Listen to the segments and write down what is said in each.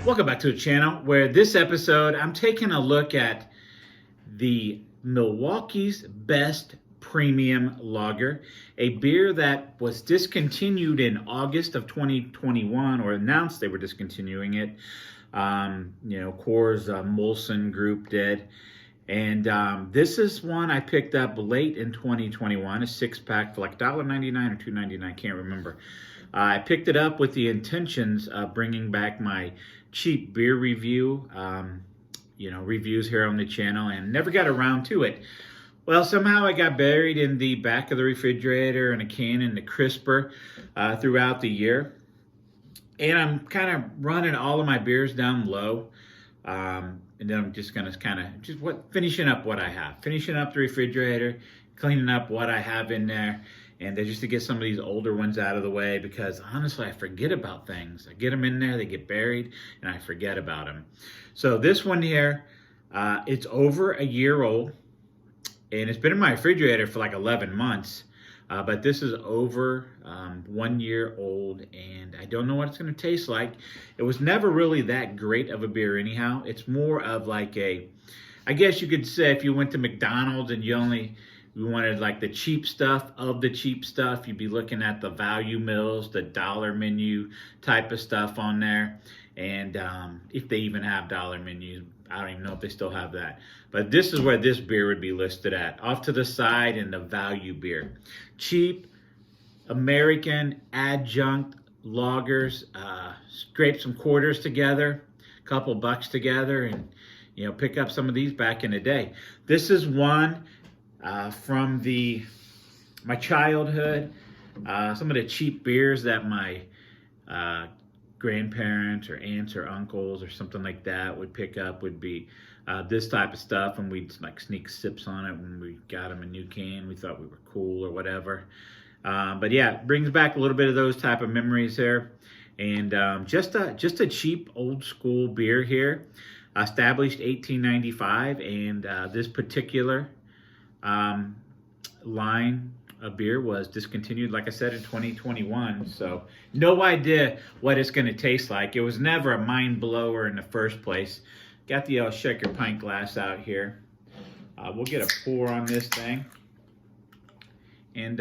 Welcome back to the channel where this episode I'm taking a look at the Milwaukee's Best Premium Lager, a beer that was discontinued in August of 2021 or announced they were discontinuing it. Coors Molson Group did. And this is one I picked up late in 2021, a 6-pack for like $1.99 or $2.99, can't remember. I picked it up with the intentions of bringing back my cheap beer review, reviews here on the channel, and never got around to it. Well, somehow I got buried in the back of the refrigerator and a can in the crisper throughout the year. And I'm kind of running all of my beers down low. And then I'm just going to finishing up what I have. Finishing up the refrigerator, cleaning up what I have in there. And just to get some of these older ones out of the way, because honestly, I forget about things. I get them in there, they get buried, and I forget about them. So this one here, it's over a year old, and it's been in my refrigerator for like 11 months. But this is over 1 year old, and I don't know what it's going to taste like. It was never really that great of a beer anyhow. It's more of like I guess you could say if you went to McDonald's and you wanted like the cheap stuff of the cheap stuff, you'd be looking at the value meals, the dollar menu type of stuff on there. And if they even have dollar menus, I don't even know if they still have that. But this is where this beer would be listed at. Off to the side in the value beer. Cheap, American adjunct lagers. Scrape some quarters together, a couple bucks together, and pick up some of these back in the day. This is one from my childhood. Some of the cheap beers that my grandparents or aunts or uncles or something like that would pick up would be this type of stuff, and we'd like sneak sips on it when we got them a new can. We thought we were cool or whatever. But yeah, it brings back a little bit of those type of memories here. And just a cheap old school beer here, established 1895, and this particular line of beer was discontinued, like I said, in 2021. So no idea what it's going to taste like. It was never a mind blower in the first place. Got the shaker pint glass out here. We'll get a pour on this thing, and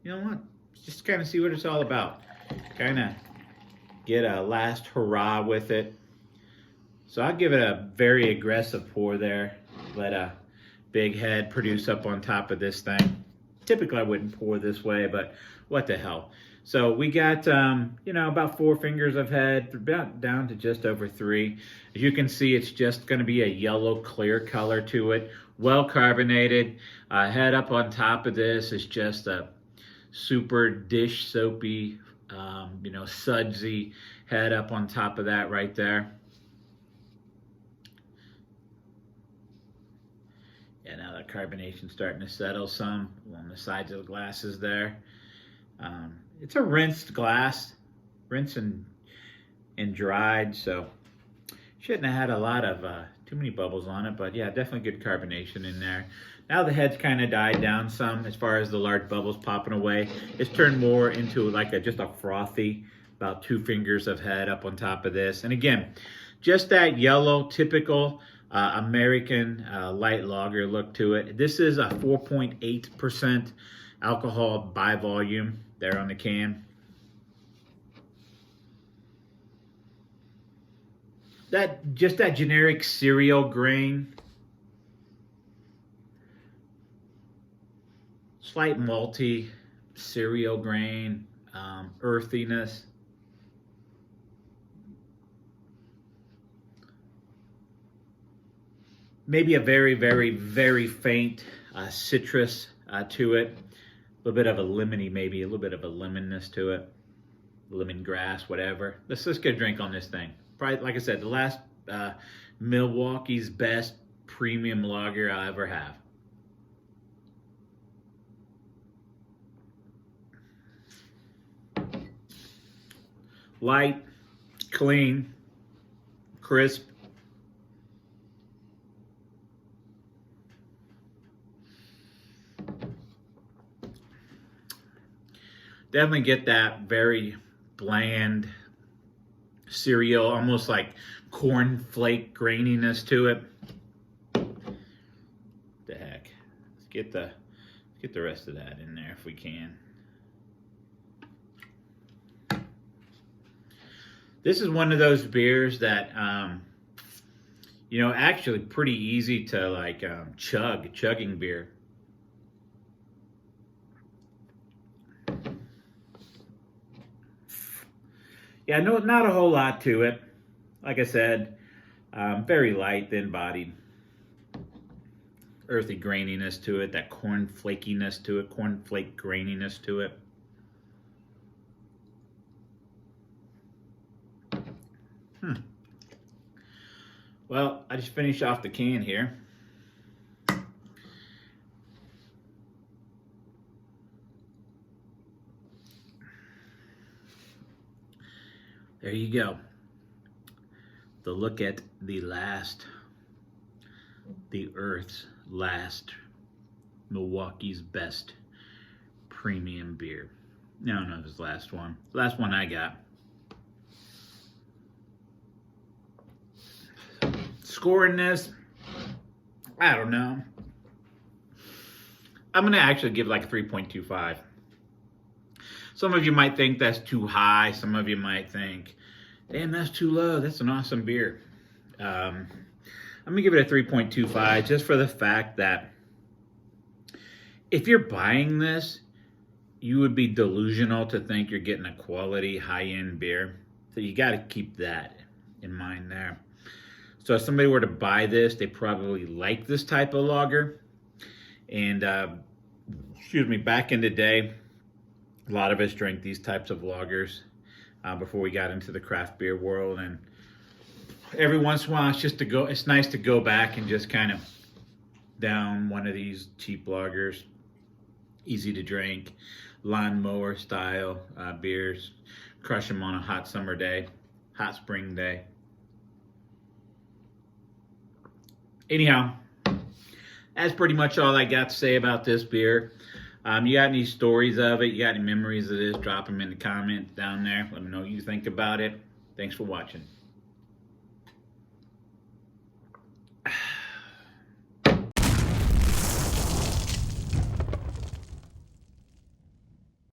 you know what? Just kind of see what it's all about. Kind of get a last hurrah with it. So I'll give it a very aggressive pour there. Let a big head produce up on top of this thing. Typically I wouldn't pour this way, but what the hell. So we got, about 4 fingers of head, about down to just over 3. As you can see, it's just going to be a yellow clear color to it. Well carbonated. Head up on top of this is just a super dish soapy, sudsy head up on top of that right there. Yeah, now the carbonation's starting to settle some along the sides of the glasses there. It's a rinsed glass, rinsed and dried, so shouldn't have had a lot of too many bubbles on it, but yeah, definitely good carbonation in there. Now the head's kind of died down some as far as the large bubbles popping away. It's turned more into like just a frothy, about 2 fingers of head up on top of this. And again, just that yellow, typical American light lager look to it. This is a 4.8% alcohol by volume there on the can. That generic cereal grain, slight malty cereal grain, earthiness. Maybe a very, very, very faint citrus to it. A little bit of a lemony, maybe a little bit of a lemonness to it. Lemongrass, whatever. Let's get a drink on this thing. Probably, like I said, the last Milwaukee's Best Premium Lager I'll ever have. Light, clean, crisp. Definitely get that very bland cereal, almost like cornflake graininess to it. The heck. Let's get the rest of that in there if we can. This is one of those beers that, you know, actually pretty easy to like chugging beer. Yeah, no, not a whole lot to it. Like I said, very light, thin-bodied. Earthy graininess to it, that corn flakiness to it, cornflake graininess to it. Well, I just finished off the can here. There you go. The look at the Earth's last, Milwaukee's best premium beer. No, this is the last one. Last one I got. Scoring this, I don't know. I'm going to actually give like a 3.25. Some of you might think that's too high. Some of you might think, damn, that's too low. That's an awesome beer. I'm going to give it a 3.25 just for the fact that if you're buying this, you would be delusional to think you're getting a quality high-end beer. So you got to keep that in mind there. So if somebody were to buy this, they probably like this type of lager. And, excuse me, back in the day, a lot of us drank these types of lagers before we got into the craft beer world. And every once in a while, it's nice to go back and just kind of down one of these cheap lagers. Easy to drink, lawnmower style beers. Crush them on a hot summer day, hot spring day. Anyhow, that's pretty much all I got to say about this beer. You got any stories of it? You got any memories of this? Drop them in the comments down there. Let me know what you think about it. Thanks for watching.